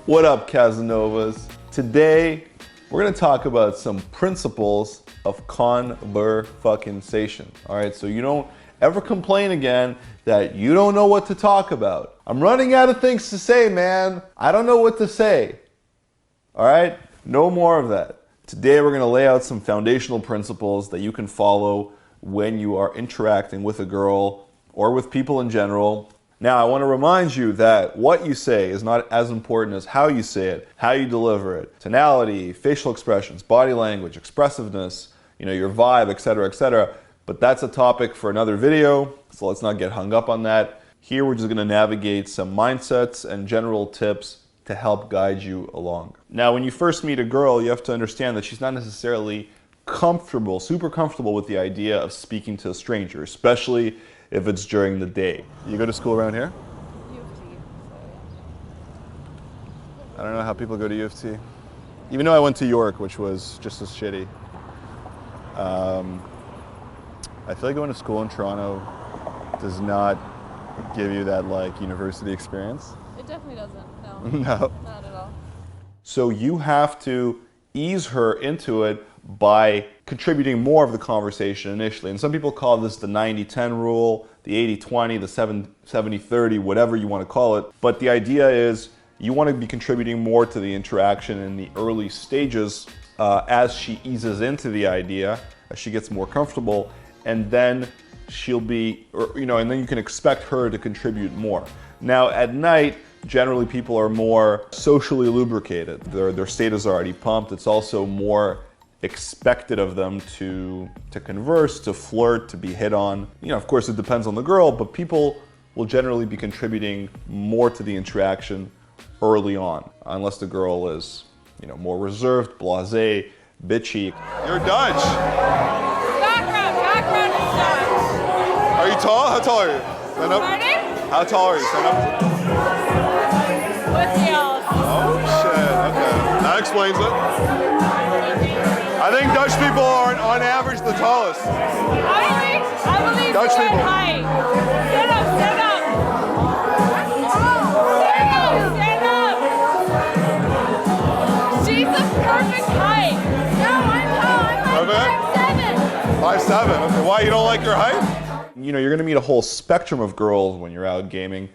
What up, Casanovas? Today, we're gonna talk about some principles of conversation. All right, so you don't ever complain again that you don't know what to talk about. I'm running out of things to say, man. I don't know what to say. All right, no more of that. Today, we're gonna lay out some foundational principles that you can follow when you are interacting with a girl or with people in general. Now, I want to remind you that what you say is not as important as how you say it, how you deliver it. Tonality, facial expressions, body language, expressiveness, your vibe, etc., etc. But that's a topic for another video, so let's not get hung up on that. Here, we're just going to navigate some mindsets and general tips to help guide you along. Now, when you first meet a girl, you have to understand that she's not necessarily comfortable, super comfortable with the idea of speaking to a stranger, especially if it's during the day. You go to school around here? U of T. I don't know how people go to U of T. Even though I went to York, which was just as shitty. I feel like going to school in Toronto does not give you that university experience. It definitely doesn't, no. No. Not at all. So you have to ease her into it by contributing more of the conversation initially. And some people call this the 90-10 rule, the 80-20, the 70-30, whatever you want to call it. But the idea is you want to be contributing more to the interaction in the early stages as she eases into the idea, as she gets more comfortable, and then she'll be, and then you can expect her to contribute more. Now at night, generally people are more socially lubricated. Their state is already pumped. It's also more expected of them to converse, to flirt, to be hit on. Of course, it depends on the girl, but people will generally be contributing more to the interaction early on, unless the girl is, more reserved, blasé, bitchy. You're Dutch. Background is Dutch. Are you tall? How tall are you? Stand up. Pardon? How tall are you? Stand up. What's y'all? Oh shit, okay. That explains it. I think Dutch people are on average the tallest. I believe Dutch you're people. in height. Stand up. Stand up. She's the perfect height. No, I'm tall. I'm 5'7". 5'7". Okay. Why, you don't like your height? You're gonna meet a whole spectrum of girls when you're out gaming,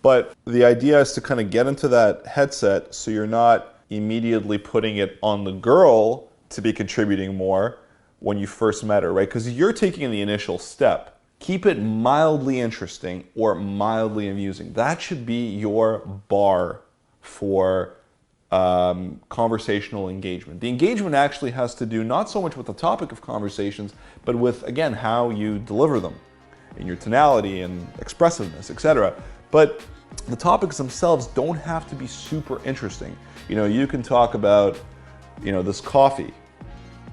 but the idea is to kind of get into that headset so you're not immediately putting it on the girl to be contributing more when you first met her, right? Because you're taking the initial step. Keep it mildly interesting or mildly amusing. That should be your bar for conversational engagement. The engagement actually has to do not so much with the topic of conversations, but with, again, how you deliver them, in your tonality and expressiveness, etc. But the topics themselves don't have to be super interesting. You can talk about, this coffee,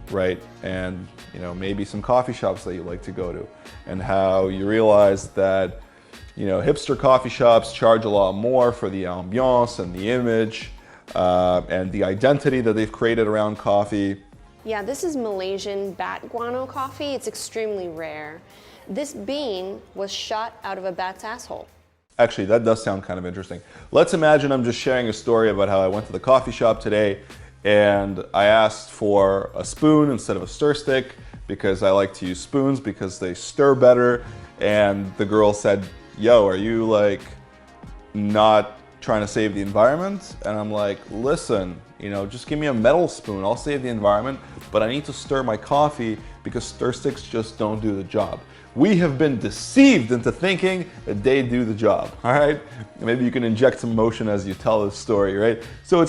right? And, maybe some coffee shops that you like to go to, and how you realize that, hipster coffee shops charge a lot more for the ambiance and the image and the identity that they've created around coffee. Yeah, this is Malaysian bat guano coffee. It's extremely rare. This bean was shot out of a bat's asshole. Actually, that does sound kind of interesting. Let's imagine I'm just sharing a story about how I went to the coffee shop today and I asked for a spoon instead of a stir stick because I like to use spoons because they stir better. And the girl said, yo, are you not trying to save the environment? And I'm like, listen, just give me a metal spoon. I'll save the environment, but I need to stir my coffee because stir sticks just don't do the job. We have been deceived into thinking that they do the job, all right? Maybe you can inject some emotion as you tell this story, right? So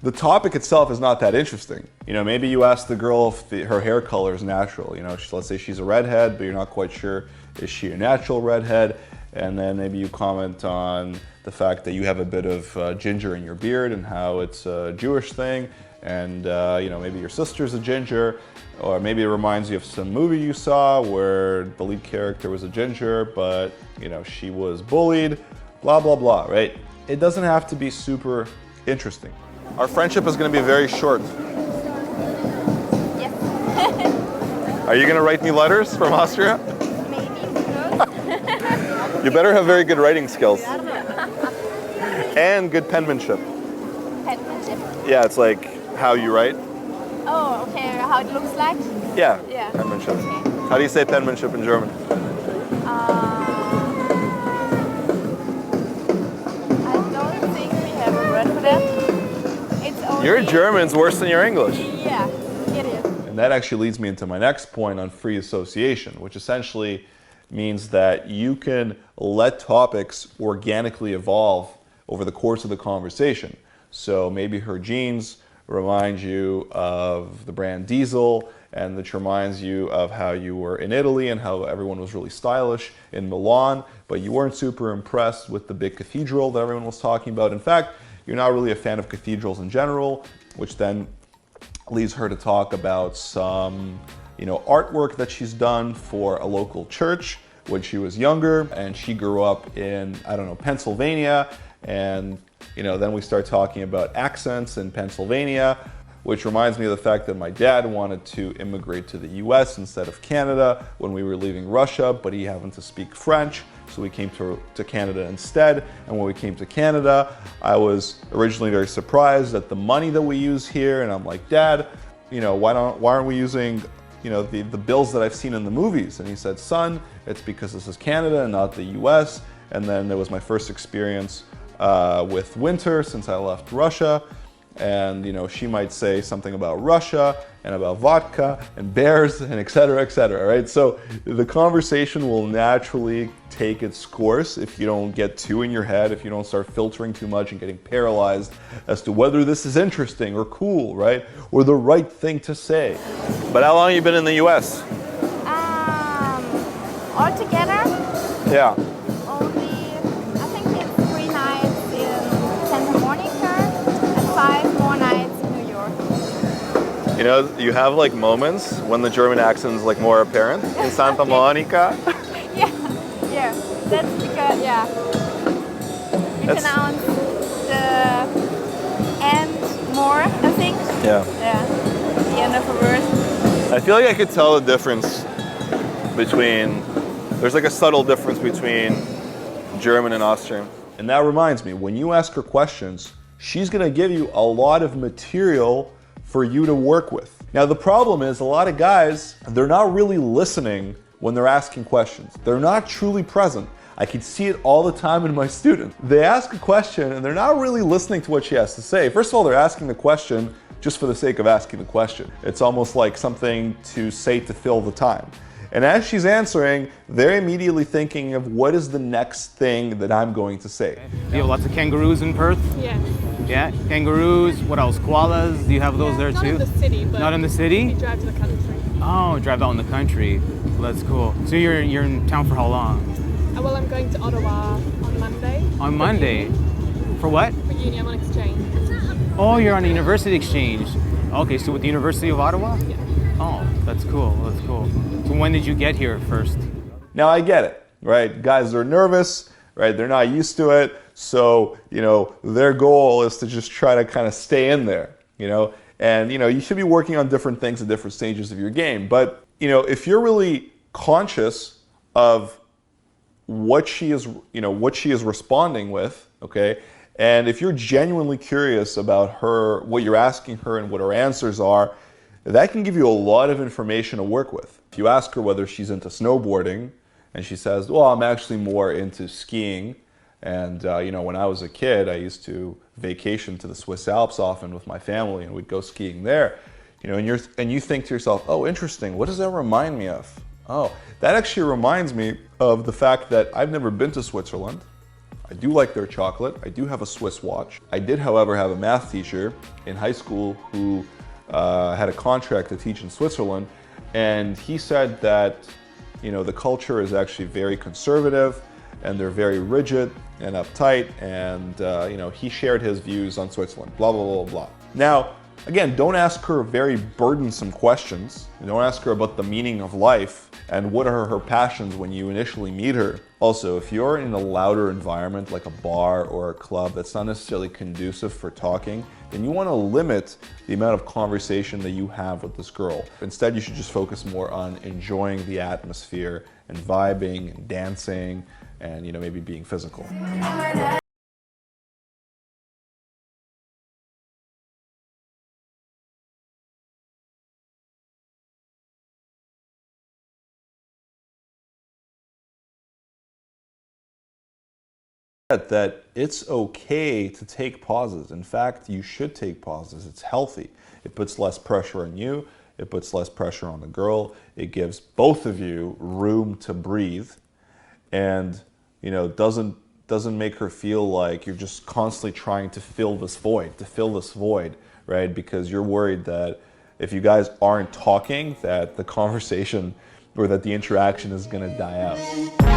the topic itself is not that interesting. Maybe you ask the girl if her hair color is natural. Let's say she's a redhead, but you're not quite sure, is she a natural redhead? And then maybe you comment on the fact that you have a bit of ginger in your beard and how it's a Jewish thing. And maybe your sister's a ginger, or maybe it reminds you of some movie you saw where the lead character was a ginger, but she was bullied, blah, blah, blah, right? It doesn't have to be super interesting. Our friendship is going to be very short. Yes. Are you going to write me letters from Austria? Maybe. You better have very good writing skills and good penmanship. Penmanship? Yeah, it's like how you write. Oh, okay. How it looks like? Yeah, Yeah. penmanship. Okay. How do you say penmanship in German? I don't think we have a word for that. It's only... Your German's worse than your English. Yeah, it is. And that actually leads me into my next point on free association, which essentially means that you can let topics organically evolve over the course of the conversation. So maybe her jeans remind you of the brand Diesel, and that reminds you of how you were in Italy and how everyone was really stylish in Milan, but you weren't super impressed with the big cathedral that everyone was talking about. In fact, you're not really a fan of cathedrals in general, which then leads her to talk about some, artwork that she's done for a local church when she was younger, and she grew up in, Pennsylvania, and then we start talking about accents in Pennsylvania, which reminds me of the fact that my dad wanted to immigrate to the US instead of Canada when we were leaving Russia, but he happened to speak French, so we came to Canada instead. And when we came to Canada, I was originally very surprised at the money that we use here, and I'm like, Dad, why aren't we using the bills that I've seen in the movies? And he said, son, it's because this is Canada and not the US. And then there was my first experience with winter since I left Russia. And she might say something about Russia and about vodka and bears and et cetera, right? So the conversation will naturally take its course if you don't get too in your head, if you don't start filtering too much and getting paralyzed as to whether this is interesting or cool, right? Or the right thing to say. But how long have you been in the US? Altogether, Yeah. only, I think it's 3 nights in Santa Monica and 5 more nights in New York. You have like moments when the German accent is like more apparent in Santa Monica. Yeah, that's because, we pronounce the end more, I think. Yeah. Yeah, the end of a word. I feel like I could tell the difference there's like a subtle difference between German and Austrian. And that reminds me, when you ask her questions, she's gonna give you a lot of material for you to work with. Now the problem is a lot of guys, they're not really listening when they're asking questions. They're not truly present. I can see it all the time in my students. They ask a question and they're not really listening to what she has to say. First of all, they're asking the question just for the sake of asking the question. It's almost like something to say to fill the time. And as she's answering, they're immediately thinking of what is the next thing that I'm going to say. You have lots of kangaroos in Perth? Yeah. Yeah, kangaroos, what else? Koalas, do you have those there too? Not in the city, but Not in the city? we drive to the country. Oh, drive out in the country. Well, that's cool. So you're in town for how long? Well, I'm going to Ottawa on Monday. On Monday? For what? For uni, I'm on exchange. Oh, you're on a university exchange. Okay, so with the University of Ottawa? Yeah. Oh, that's cool, that's cool. So when did you get here first? Now I get it, right? Guys are nervous, right? They're not used to it. So, their goal is to just try to kind of stay in there, And, you should be working on different things at different stages of your game. But, if you're really conscious of what she is responding with, okay? And if you're genuinely curious about her, what you're asking her and what her answers are, that can give you a lot of information to work with. If you ask her whether she's into snowboarding, and she says, well, I'm actually more into skiing. And, when I was a kid, I used to vacation to the Swiss Alps often with my family, and we'd go skiing there. And you think to yourself, oh, interesting, what does that remind me of? Oh, that actually reminds me of the fact that I've never been to Switzerland. I do like their chocolate. I do have a Swiss watch. I did, however, have a math teacher in high school who had a contract to teach in Switzerland, and he said that the culture is actually very conservative and they're very rigid and uptight, and he shared his views on Switzerland, blah, blah, blah, blah. Now, again, don't ask her very burdensome questions. Don't ask her about the meaning of life and what are her passions when you initially meet her. Also, if you're in a louder environment like a bar or a club that's not necessarily conducive for talking, then you want to limit the amount of conversation that you have with this girl. Instead, you should just focus more on enjoying the atmosphere and vibing and dancing and maybe being physical. that it's okay to take pauses. In fact, you should take pauses. It's healthy. It puts less pressure on you. It puts less pressure on the girl. It gives both of you room to breathe, and doesn't make her feel like you're just constantly trying to fill this void, right? Because you're worried that if you guys aren't talking, that the conversation or that the interaction is going to die out.